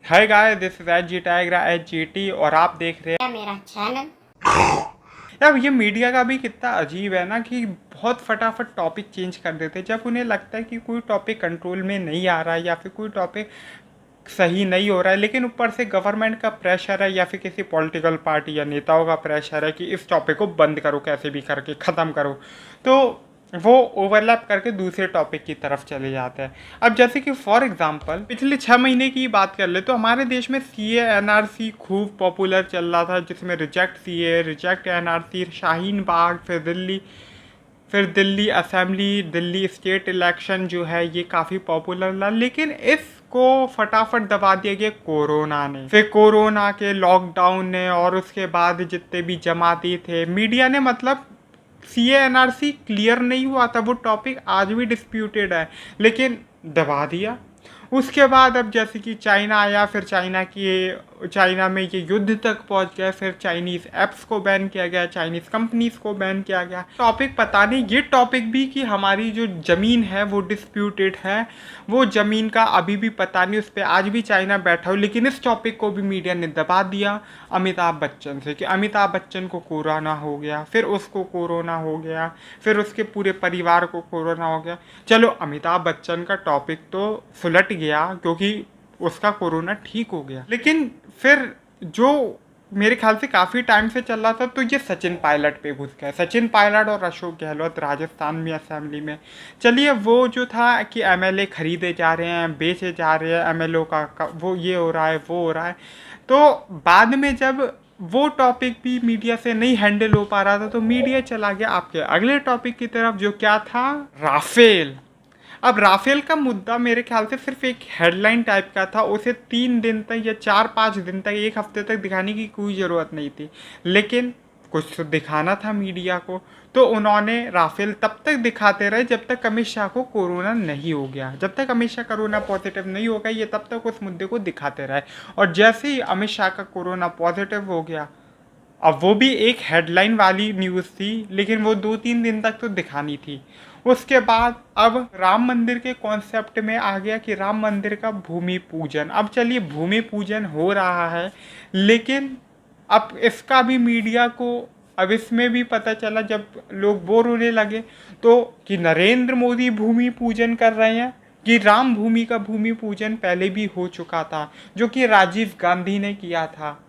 Hi guys, this is H G टाइग्रा H G T और आप देख रहे हैं मेरा चैनल। यार। ये मीडिया का भी कितना अजीब है ना कि बहुत फटाफट टॉपिक चेंज कर देते हैं जब उन्हें लगता है कि कोई टॉपिक कंट्रोल में नहीं आ रहा है या फिर कोई टॉपिक सही नहीं हो रहा है, लेकिन ऊपर से गवर्नमेंट का प्रेशर है या फिर किसी पॉलिटिकल पार्टी या नेताओं का प्रेशर है कि इस टॉपिक को बंद करो, कैसे भी करके ख़त्म करो, तो वो ओवरलैप करके दूसरे टॉपिक की तरफ चले जाते हैं। अब जैसे कि फॉर एग्जांपल पिछले 6 महीने की बात कर ले तो हमारे देश में सी ए एन आर सी खूब पॉपुलर चल रहा था, जिसमें reject C A, reject N R C, Shaheen Bagh, फिर Delhi assembly, Delhi state election जो है ये काफ़ी पॉपुलर रहा। लेकिन इसको फटाफट दबा दिया गया कोरोना ने, फिर कोरोना के लॉकडाउन ने, और उसके बाद जितने भी जमाती थे मीडिया ने, मतलब C N R C clear नहीं हुआ था, वो टॉपिक आज भी डिस्प्यूटेड है, लेकिन दबा दिया। उसके बाद अब जैसे कि चाइना आया, फिर चाइना में ये युद्ध तक पहुंच गया, फिर चाइनीज़ ऐप्स को बैन किया गया, चाइनीज़ कंपनीज को बैन किया गया। टॉपिक पता नहीं, ये टॉपिक भी कि हमारी जो ज़मीन है वो डिस्प्यूटेड है, वो ज़मीन का अभी भी पता नहीं, उस पर आज भी चाइना बैठा हो। लेकिन इस टॉपिक को भी मीडिया ने दबा दिया अमिताभ बच्चन से कि अमिताभ बच्चन को कोरोना हो गया, फिर उसको कोरोना हो गया, फिर उसके पूरे परिवार को कोरोना हो गया। चलो अमिताभ बच्चन का टॉपिक तो सुलट गया क्योंकि उसका कोरोना ठीक हो गया, लेकिन फिर जो मेरे ख्याल से काफ़ी टाइम से चल रहा था तो ये सचिन पायलट पे घुस गया। सचिन पायलट और अशोक गहलोत राजस्थान में असेंबली में, चलिए वो जो था कि एमएलए खरीदे जा रहे हैं, बेचे जा रहे हैं, एमएलए का वो ये हो रहा है, वो हो रहा है। तो बाद में जब वो टॉपिक भी मीडिया से नहीं हैंडल हो पा रहा था तो मीडिया चला गया आपके अगले टॉपिक की तरफ, जो क्या था, राफेल। अब राफेल का मुद्दा मेरे ख्याल से सिर्फ एक हेडलाइन टाइप का था, उसे 3 दिन तक या 4-5 दिन तक, एक हफ्ते तक दिखाने की कोई ज़रूरत नहीं थी, लेकिन कुछ तो दिखाना था मीडिया को, तो उन्होंने राफेल तब तक दिखाते रहे जब तक अमित शाह को कोरोना नहीं हो गया, जब तक अमित शाह कोरोना पॉजिटिव नहीं हो गया, ये तब तक उस मुद्दे को दिखाते रहे। और जैसे ही अमित शाह का कोरोना पॉजिटिव हो गया, अब वो भी एक हेडलाइन वाली न्यूज़ थी, लेकिन वो 2-3 दिन तक तो दिखानी थी। उसके बाद अब राम मंदिर के कॉन्सेप्ट में आ गया कि राम मंदिर का भूमि पूजन। अब चलिए भूमि पूजन हो रहा है, लेकिन अब इसका भी मीडिया को अब इसमें भी पता चला जब लोग बोर होने लगे तो कि नरेंद्र मोदी भूमि पूजन कर रहे हैं, कि राम भूमि का भूमि पूजन पहले भी हो चुका था, जो कि राजीव गांधी ने किया था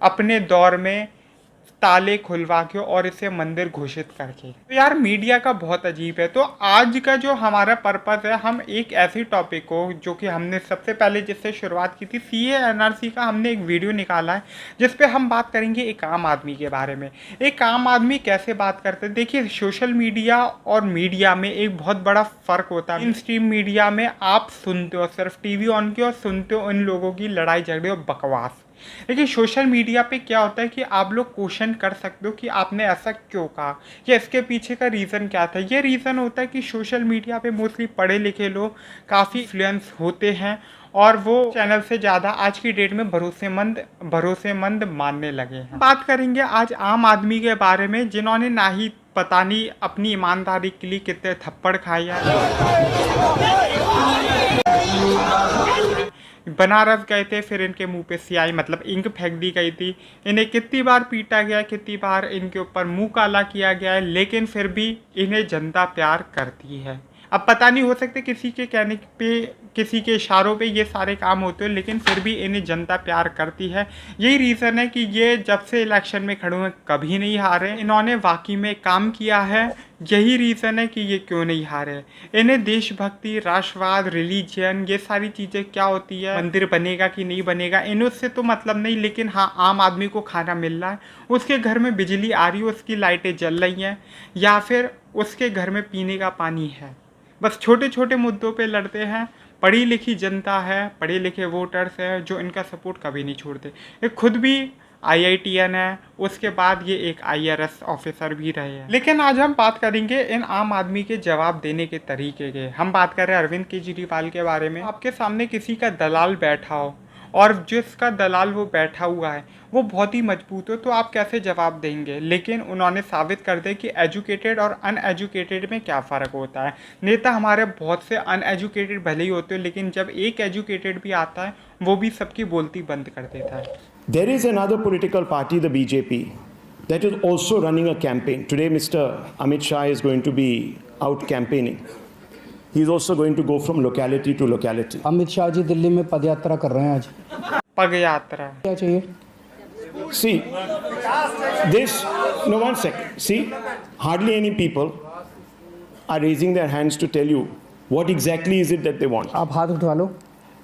अपने दौर में, ताले खुलवा के और इसे मंदिर घोषित करके। तो यार मीडिया का बहुत अजीब है। तो आज का जो हमारा पर्पस है, हम एक ऐसी टॉपिक को, जो कि हमने सबसे पहले जिससे शुरुआत की थी, सी ए एन आर सी का हमने एक वीडियो निकाला है जिस पे हम बात करेंगे एक आम आदमी के बारे में। एक आम आदमी कैसे बात करते हैं। देखिए, सोशल मीडिया और मीडिया में एक बहुत बड़ा फ़र्क होता है। मेन स्ट्रीम मीडिया में आप सुनते हो, सिर्फ टीवी ऑन किया और सुनते हो इन लोगों की लड़ाई झगड़े और बकवास। लेकिन सोशल मीडिया पे क्या होता है कि आप लोग क्वेश्चन कर सकते हो कि आपने ऐसा क्यों कहा या इसके पीछे का रीज़न क्या था। ये रीज़न होता है कि सोशल मीडिया पे मोस्टली पढ़े लिखे लोग काफ़ी इन्फ्लुएंस होते हैं और वो चैनल से ज़्यादा आज की डेट में भरोसेमंद मानने लगे हैं। बात करेंगे आज आम आदमी के बारे में, जिन्होंने ना ही पता नहीं अपनी ईमानदारी के लिए कितने थप्पड़ खाए हैं। बनारस गए थे, फिर इनके मुंह पे स्याही मतलब इंक फेंक दी गई थी, इन्हें कितनी बार पीटा गया, कितनी बार इनके ऊपर मुंह काला किया गया है, लेकिन फिर भी इन्हें जनता प्यार करती है। अब पता नहीं, हो सकते किसी के कहने पे, किसी के इशारों पे ये सारे काम होते हैं, लेकिन फिर भी इन्हें जनता प्यार करती है। यही रीज़न है कि ये जब से इलेक्शन में खड़े हुए कभी नहीं हारे, इन्होंने वाकई में काम किया है। यही रीज़न है कि ये क्यों नहीं हारे। इन्हें देशभक्ति, राष्ट्रवाद, रिलीजन, ये सारी चीज़ें क्या होती है, मंदिर बनेगा कि नहीं बनेगा, इन्हें उससे तो मतलब नहीं, लेकिन हाँ आम आदमी को खाना मिल रहा है, उसके घर में बिजली आ रही है, उसकी लाइटें जल रही हैं, या फिर उसके घर में पीने का पानी है। बस छोटे छोटे मुद्दों पे लड़ते हैं। पढ़ी लिखी जनता है, पढ़े लिखे वोटर्स हैं जो इनका सपोर्ट कभी नहीं छोड़ते। ये खुद भी IITN है, उसके बाद ये एक IRS ऑफिसर भी रहे हैं। लेकिन आज हम बात करेंगे इन आम आदमी के जवाब देने के तरीके के। हम बात कर रहे हैं अरविंद केजरीवाल के बारे में। आपके सामने किसी का दलाल बैठा हो और जिसका दलाल वो बैठा हुआ है वो बहुत ही मजबूत हो, तो आप कैसे जवाब देंगे। लेकिन उन्होंने साबित कर दिया कि एजुकेटेड और अनएजुकेटेड में क्या फ़र्क होता है। नेता हमारे बहुत से अनएजुकेटेड भले ही होते हैं, लेकिन जब एक एजुकेटेड भी आता है वो भी सबकी बोलती बंद कर देता है। There is another political party, the BJP, that is also running a campaign. Today, Mr. Amit Shah is going to be out campaigning. He is also going to go from locality to locality. Amit Shah ji Delhi में पदयात्रा कर रहे हैं आज, पग यात्रा। क्या चाहिए? See, this, no, one second. See, hardly any people are raising their hands to tell you what exactly is it that they want. आप हाथ उठा लो।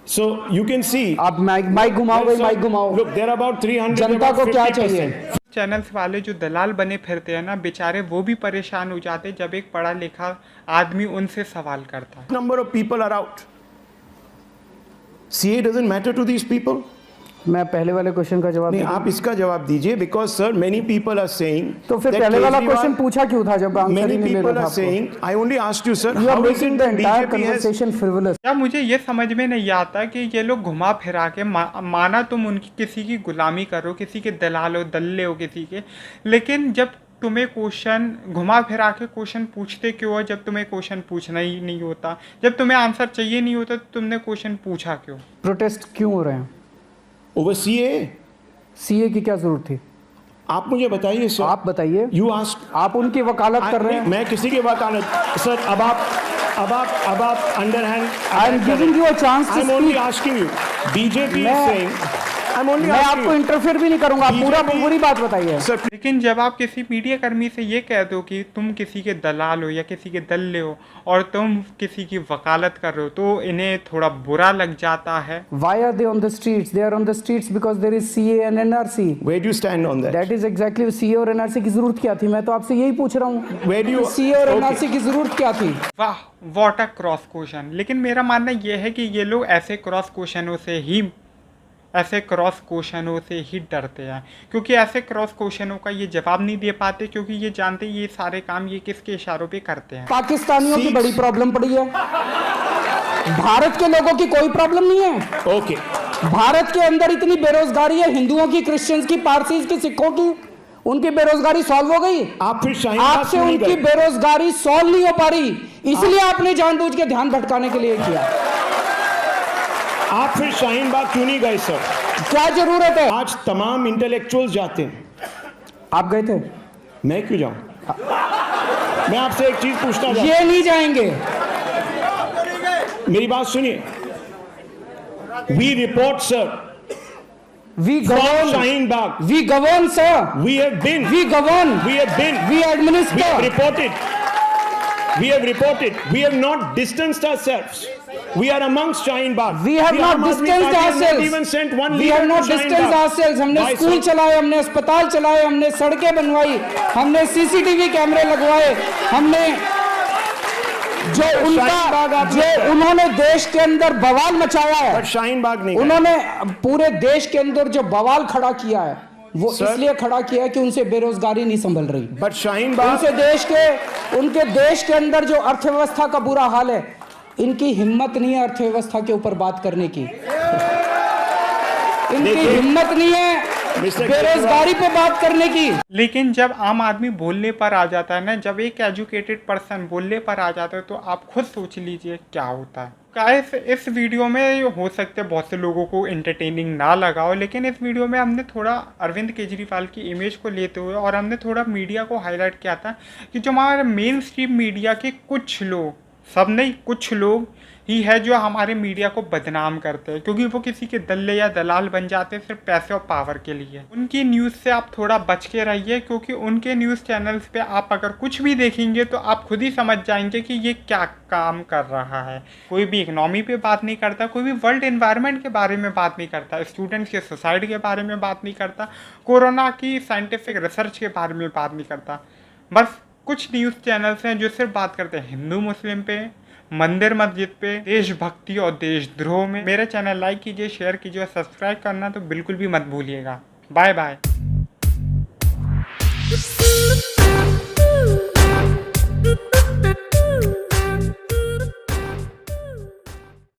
So you can see. आप माइक घुमाओ भाई, माइक घुमाओ। Look, there are about 300. जनता को क्या चाहिए? चैनल्स वाले जो दलाल बने फिरते हैं ना बेचारे, वो भी परेशान हो जाते जब एक पढ़ा लिखा आदमी उनसे सवाल करता है। Number of people are out. CA doesn't matter to these people. मैं पहले वाले क्वेश्चन का जवाब नहीं, दूं? आप इसका जवाब दीजिए, because sir, many people are saying. तो फिर that पहले वाला केजरीवाल- क्वेश्चन पूछा क्यों था जब आंसर ही Many नहीं ले people रहा are था saying. I only asked you, sir. You are how is making it the that entire BJP has- conversation frivolous. क्या मुझे ये समझ में नहीं आता कि ये लोग घुमा फिरा के माना तुम उनकी किसी की गुलामी करो, किसी के दलाल हो, दल्ले हो किसी के, लेकिन जब तुम्हें क्वेश्चन घुमा फिरा के क्वेश्चन पूछते क्यों हो? जब तुम्हें क्वेश्चन पूछना ही नहीं होता, जब तुम्हें आंसर चाहिए नहीं होता, तो तुमने क्वेश्चन पूछा क्यों? प्रोटेस्ट क्यों हो रहे हैं? Over CA? सीए की क्या जरूरत थी? आप मुझे बताइए सर। आप बताइए। You asked. आप उनकी वकालत कर रहे हैं। मैं किसी की वकालत सर, अब आप underhand. I am giving you a chance to I'm only speak. asking you. BJP is saying. I'm only मैं asking आपको you. इंटरफेयर भी नहीं करूंगा, आप पूरी बात बताइए। Sir, लेकिन जब आप किसी मीडिया कर्मी से ये कह दो कि तुम किसी के दलाल हो या किसी के दल्ले हो और तुम किसी की वकालत कर रहे हो, तो इन्हें थोड़ा बुरा लग जाता है। Why are they on the streets? They are on the streets because there is CA and NRC. where do you stand on that? That is exactly CA और NRC की जरूरत क्या थी? मैं तो आपसे यही पूछ रहा हूँ। Where do you- CA और Okay. NRC की जरूरत क्या थी? वाह, व्हाट अ क्रॉस क्वेश्चन। लेकिन मेरा मानना ये है कि ये लोग ऐसे क्रॉस क्वेश्चनों से ही डरते हैं, क्योंकि ऐसे क्रॉस क्वेश्चनों का ये जवाब नहीं दे पाते, क्योंकि ये जानते ये सारे काम ये किसके इशारों पे करते हैं। पाकिस्तानियों की बड़ी प्रॉब्लम पड़ी है, भारत के लोगों की कोई प्रॉब्लम नहीं है। Okay. भारत के अंदर इतनी बेरोजगारी है, हिंदुओं की, क्रिश्चियंस की, पारसीज की, सिखों की, उनकी बेरोजगारी सॉल्व हो गई। आप फिर शाहीन बाग आपसे क्यों नहीं उनकी गए? बेरोजगारी सॉल्व नहीं हो पा रही, इसलिए आपने जानबूझ के ध्यान भटकाने के लिए किया। आप फिर शाहीन बाग क्यों नहीं गए सर? क्या जरूरत है? आज तमाम इंटेलेक्चुअल्स जाते हैं, आप गए थे? मैं क्यों जाऊं? मैं आपसे एक चीज पूछना चाहता हूं। ये नहीं जाएंगे। मेरी बात सुनिए। We report sir we from govern, Shaheen Bagh. We govern sir, We have been. We govern, We have been. We We have administer. reported. We have reported. We have not distanced ourselves. We are amongst Shaheen Bagh. We have not Aam Aadmi distanced Party has not ourselves. even sent one We leader have to not Shaheen distanced Bagh. ourselves. हमने Why, school sir? चलाए, हमने अस्पताल चलाए, हमने सड़कें बनवाई, हमने CCTV कैमरे लगवाए, हमने जो उन्होंने देश के अंदर बवाल मचाया है, But Shaheen Bagh नहीं गए। उन्होंने पूरे देश के अंदर जो बवाल खड़ा किया है, वो Sir? इसलिए खड़ा किया है कि उनसे बेरोजगारी नहीं संभल रही। But Shaheen Bagh. उनके देश के अंदर जो अर्थव्यवस्था का बुरा हाल है, इनकी हिम्मत नहीं है अर्थव्यवस्था के ऊपर बात करने की। इनकी देखिए, हिम्मत नहीं है बेरोजगारी पे बात करने की। लेकिन जब आम आदमी बोलने पर आ जाता है ना, जब एक एजुकेटेड पर्सन बोलने पर आ जाता है, तो आप खुद सोच लीजिए क्या होता है। गाइस, इस वीडियो में हो सकते हैं बहुत से लोगों को एंटरटेनिंग ना लगा हो, लेकिन इस वीडियो में हमने थोड़ा अरविंद केजरीवाल की इमेज को लेते हुए और हमने थोड़ा मीडिया को हाईलाइट किया था कि जो हमारे मेन स्ट्रीम मीडिया के कुछ लोग, सब नहीं, कुछ लोग ही है जो हमारे मीडिया को बदनाम करते हैं, क्योंकि वो किसी के दल्ले या दलाल बन जाते हैं सिर्फ पैसे और पावर के लिए। उनकी न्यूज़ से आप थोड़ा बच के रहिए, क्योंकि उनके न्यूज़ चैनल्स पे आप अगर कुछ भी देखेंगे तो आप खुद ही समझ जाएंगे कि ये क्या काम कर रहा है। कोई भी इकनॉमी पे बात नहीं करता, कोई भी वर्ल्ड एनवायरनमेंट के बारे में बात नहीं करता, स्टूडेंट्स के सुसाइड के बारे में बात नहीं करता, कोरोना की साइंटिफिक रिसर्च के बारे में बात नहीं करता। बस कुछ न्यूज़ चैनल्स हैं जो सिर्फ बात करते हैं हिंदू मुस्लिम पे, मंदिर मस्जिद पे, देशभक्ति और देशद्रोह में। मेरा चैनल लाइक कीजिए, शेयर कीजिए और सब्सक्राइब करना तो बिल्कुल भी मत भूलिएगा। Bye bye.